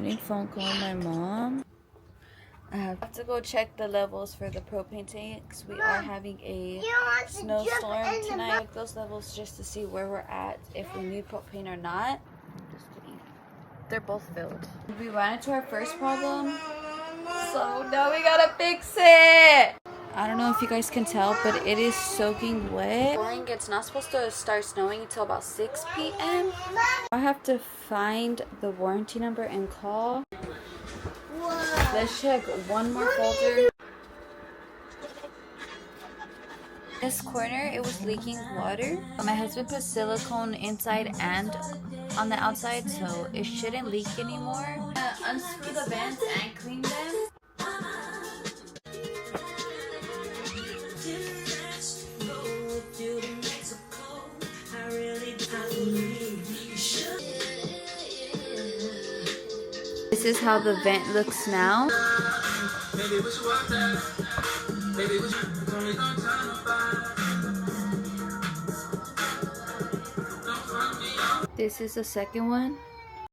Getting phone call my mom. I have to go check the levels for the propane tanks. We are having a snowstorm tonight. Check those levels just to see where we're at, if we need propane or not. Just kidding. They're both filled. We ran into our first problem, so now we gotta fix it. I don't know if you guys can tell, but it is soaking wet. It's not supposed to start snowing until about 6 p.m. I have to find the warranty number and call. Let's check one more folder. This corner, it was leaking water. My husband put silicone inside and on the outside, so it shouldn't leak anymore. Unscrew the vents and clean them. This is how the vent looks now. This is the second one.